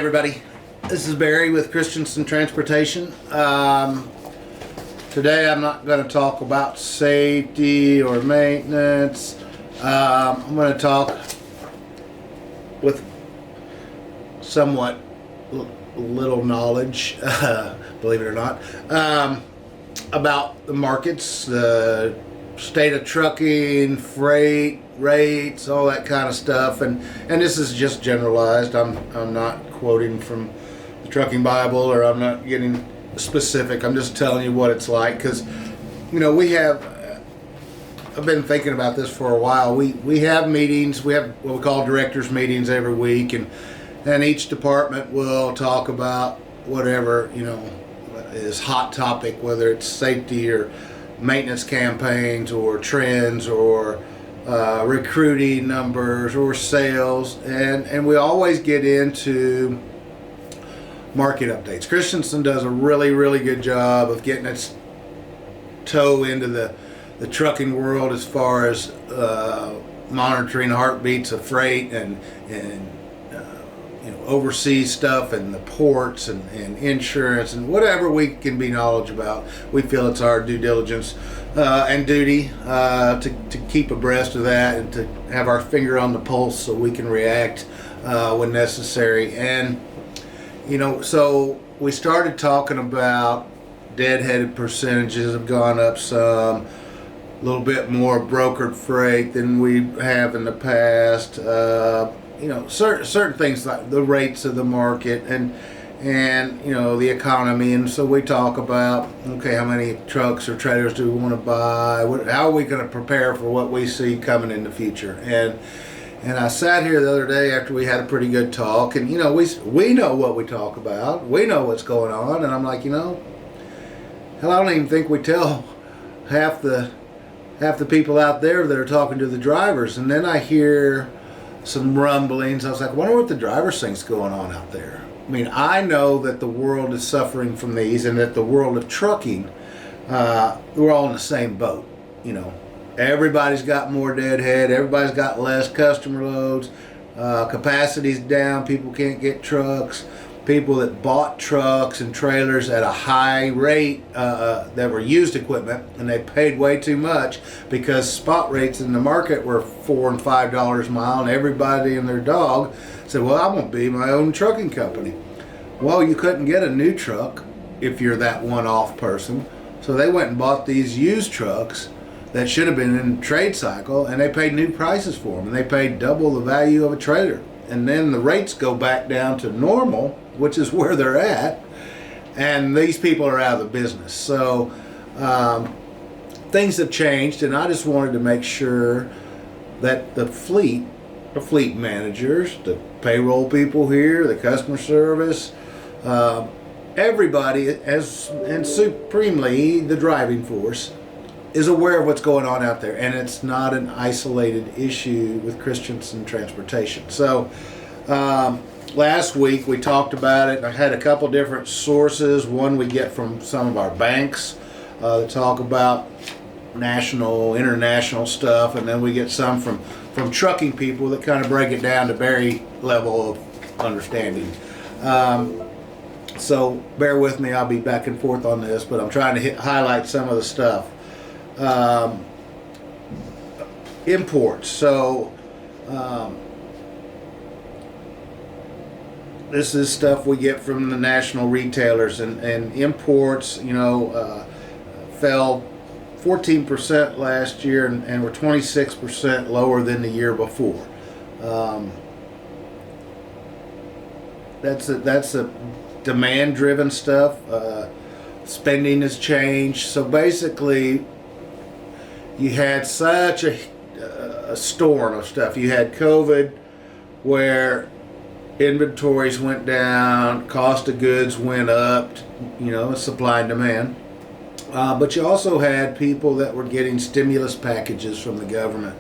everybody, this is Barry with Christensen Transportation. Today I'm not going to talk about safety or maintenance. I'm going to talk with somewhat little knowledge, believe it or not, about the markets, the state of trucking, freight, rates, all that kind of stuff, and this is just generalized. I'm not quoting from the Trucking Bible, or I'm not getting specific. I'm just telling you what it's like, because I've been thinking about this for a while. We have meetings. We have what we call directors meetings every week, and each department will talk about whatever is hot topic, whether it's safety or maintenance campaigns or trends or recruiting numbers or sales, and we always get into market updates. Christensen does a really good job of getting its toe into the trucking world as far as monitoring heartbeats of freight and overseas stuff and the ports and insurance and whatever we can be knowledgeable about. We feel it's our due diligence and duty to keep abreast of that and to have our finger on the pulse so we can react when necessary. And so we started talking about deadheaded percentages have gone up some, a little bit more brokered freight than we have in the past. Certain things like the rates of the market and the economy, and so we talk about, okay, how many trucks or trailers do we want to buy? How are we going to prepare for what we see coming in the future? And I sat here the other day after we had a pretty good talk, and we know what we talk about, we know what's going on, and I'm like, hell, I don't even think we tell half the people out there that are talking to the drivers. And then I hear some rumblings. I was like, I wonder what the drivers think's going on out there. I mean, I know that the world is suffering from these, and that the world of trucking, we're all in the same boat. Everybody's got more deadhead. Everybody's got less customer loads. Capacity's down. People can't get trucks. People that bought trucks and trailers at a high rate that were used equipment, and they paid way too much because spot rates in the market were $4 and $5 a mile, and everybody and their dog said, well, I'm going to be my own trucking company. Well, you couldn't get a new truck if you're that one-off person, so they went and bought these used trucks that should have been in the trade cycle, and they paid new prices for them, and they paid double the value of a trailer. And then the rates go back down to normal, which is where they're at, and these people are out of the business. So things have changed, and I just wanted to make sure that the fleet managers, the payroll people here, the customer service, everybody, and supremely the driving force, is aware of what's going on out there, and it's not an isolated issue with Christensen Transportation. So last week we talked about it. I had a couple different sources. One we get from some of our banks that talk about national, international stuff, and then we get some from trucking people that kind of break it down to very level of understanding. So bear with me, I'll be back and forth on this, but I'm trying to highlight some of the stuff. Imports. So this is stuff we get from the national retailers, and imports fell 14% last year and were 26% lower than the year before. That's a demand driven stuff. Spending has changed, so basically you had such a storm of stuff. You had COVID, where inventories went down, cost of goods went up, supply and demand. But you also had people that were getting stimulus packages from the government.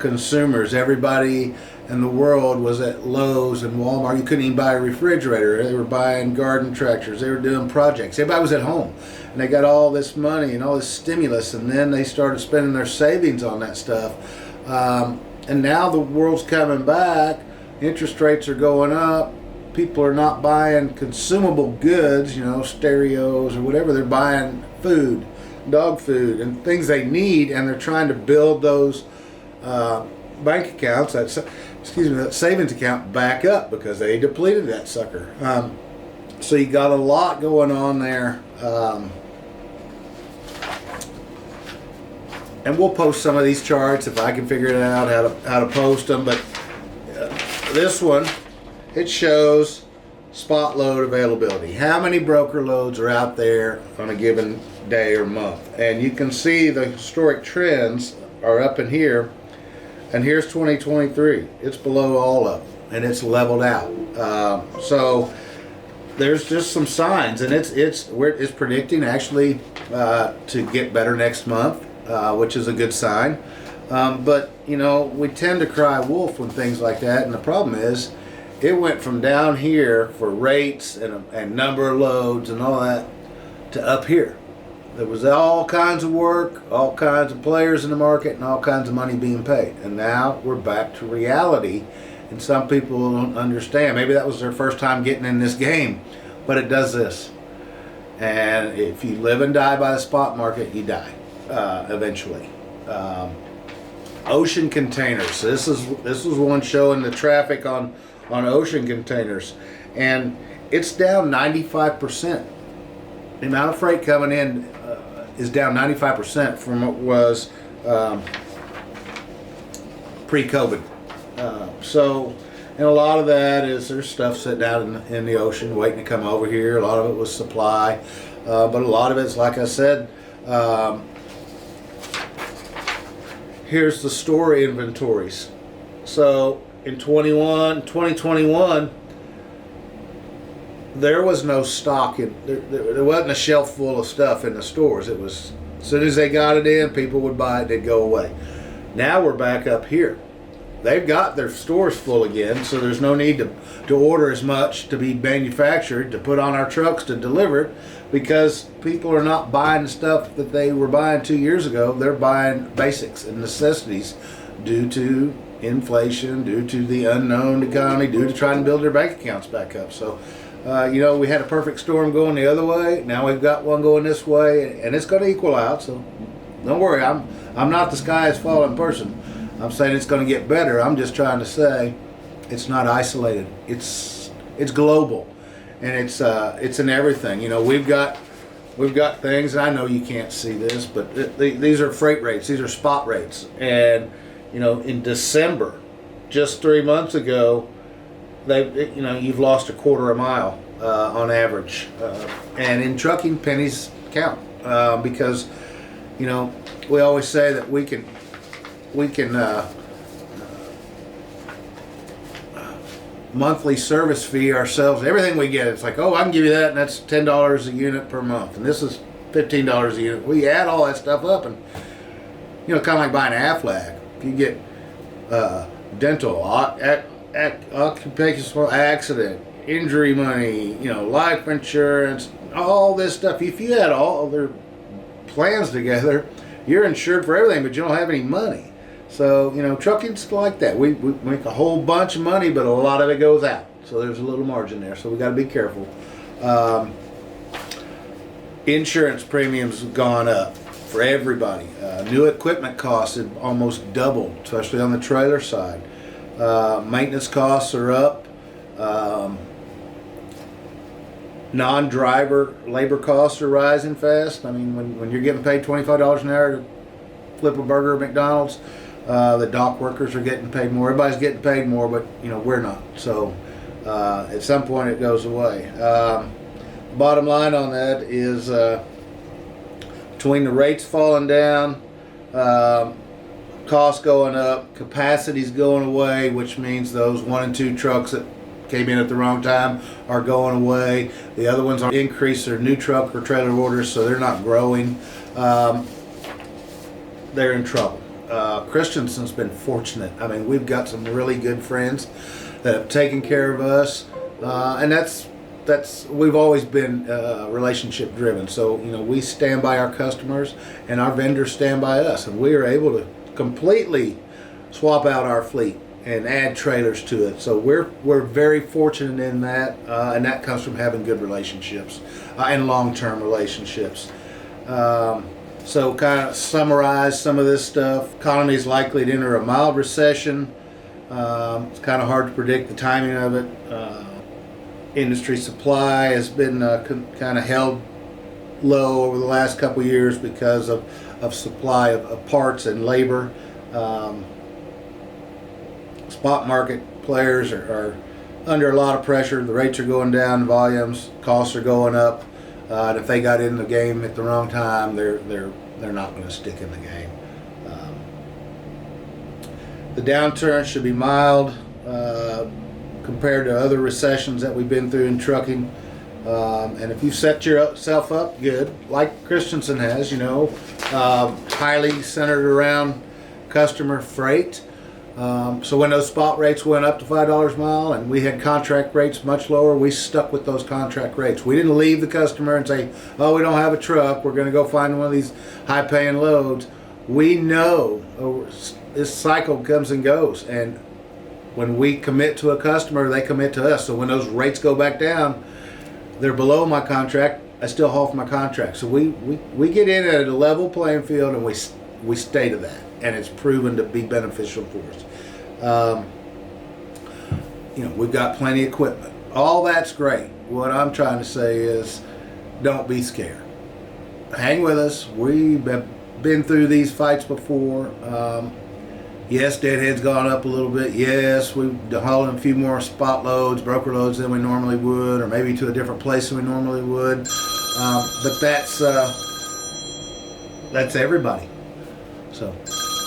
Consumers, everybody in the world was at Lowe's and Walmart. You couldn't even buy a refrigerator. They were buying garden tractors. They were doing projects. Everybody was at home, and they got all this money and all this stimulus, and then they started spending their savings on that stuff. And now the world's coming back. Interest rates are going up. people are not buying consumable goods, stereos or whatever. They're buying food, dog food, and things they need, and they're trying to build those bank accounts, that savings account back up because they depleted that sucker. So you got a lot going on there. And we'll post some of these charts if I can figure it out how to post them. But this one, it shows spot load availability. How many broker loads are out there on a given day or month? And you can see the historic trends are up in here. And here's 2023. It's below all of them, and it's leveled out. So there's just some signs, and it's predicting actually to get better next month, which is a good sign. But we tend to cry wolf when things like that, and the problem is it went from down here for rates and number of loads and all that to up here. There was all kinds of work, all kinds of players in the market, and all kinds of money being paid. And now we're back to reality, and some people don't understand. Maybe that was their first time getting in this game, but it does this. And if you live and die by the spot market, you die eventually. Ocean containers. So this is one showing the traffic on ocean containers, and it's down 95%. The amount of freight coming in is down 95% from what was pre-COVID. And a lot of that is there's stuff sitting out in the ocean waiting to come over here. A lot of it was supply, but a lot of it's, like I said, here's the store inventories. So in 2021, there was no stock. There wasn't a shelf full of stuff in the stores. It was, as soon as they got it in, people would buy it, they'd go away. Now we're back up here. They've got their stores full again, so there's no need to order as much to be manufactured, to put on our trucks to deliver it, because people are not buying the stuff that they were buying 2 years ago. They're buying basics and necessities due to inflation, due to the unknown economy, due to trying to build their bank accounts back up. So we had a perfect storm going the other way. Now we've got one going this way, and it's going to equal out. So don't worry. I'm not the sky is falling person. I'm saying it's going to get better. I'm just trying to say it's not isolated. It's global, and it's in everything. We've got things. And I know you can't see this, but these are freight rates. These are spot rates, and in December, just 3 months ago, you've lost a quarter a mile on average, and in trucking, pennies count, because we always say that we can monthly service fee ourselves. Everything we get, it's like, oh, I can give you that, and that's $10 a unit per month, and this is $15 a unit. We add all that stuff up, and kind of like buying Aflac. If you get dental, occupational accident, injury money, life insurance, all this stuff. If you add all their plans together, you're insured for everything, but you don't have any money. So, trucking's like that. We make a whole bunch of money, but a lot of it goes out. So there's a little margin there. So we got to be careful. Insurance premiums have gone up for everybody. New equipment costs have almost doubled, especially on the trailer side. Maintenance costs are up. Non-driver labor costs are rising fast. I mean, when you're getting paid $25 an hour to flip a burger at McDonald's, the dock workers are getting paid more. Everybody's getting paid more, but we're not. So at some point it goes away. Bottom line on that is between the rates falling down, costs going up, capacity's going away, which means those 1 and 2 trucks that came in at the wrong time are going away. The other ones are increase their new truck or trailer orders, so they're not growing. They're in trouble. Christensen's been fortunate. I mean, we've got some really good friends that have taken care of us, and that's we've always been relationship driven. So we stand by our customers, and our vendors stand by us, and we are able to completely swap out our fleet and add trailers to it. So we're very fortunate in that, and that comes from having good relationships and long-term relationships. So kind of summarize some of this stuff. Economy is likely to enter a mild recession. It's kind of hard to predict the timing of it. Industry supply has been kind of held low over the last couple of years because of supply of parts and labor. Spot market players are under a lot of pressure. The rates are going down, volumes, costs are going up, and if they got in the game at the wrong time, they're not going to stick in the game. The downturn should be mild compared to other recessions that we've been through in trucking. And if you set yourself up good, like Christensen has, highly centered around customer freight. So when those spot rates went up to $5 a mile and we had contract rates much lower, we stuck with those contract rates. We didn't leave the customer and say, oh, we don't have a truck, we're going to go find one of these high-paying loads. We know this cycle comes and goes, and when we commit to a customer, they commit to us. So when those rates go back down, they're below my contract, I still haul for my contract. So we get in at a level playing field, and we stay to that, and it's proven to be beneficial for us. We've got plenty of equipment. All that's great. What I'm trying to say is, don't be scared. Hang with us. We've been through these fights before. Yes, deadhead's gone up a little bit. Yes, we're hauling a few more spot loads, broker loads than we normally would, or maybe to a different place than we normally would. But that's everybody. So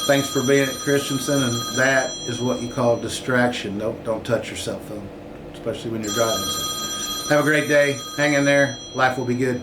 thanks for being at Christensen, and that is what you call distraction. Don't touch your cell phone, especially when you're driving. So have a great day. Hang in there. Life will be good.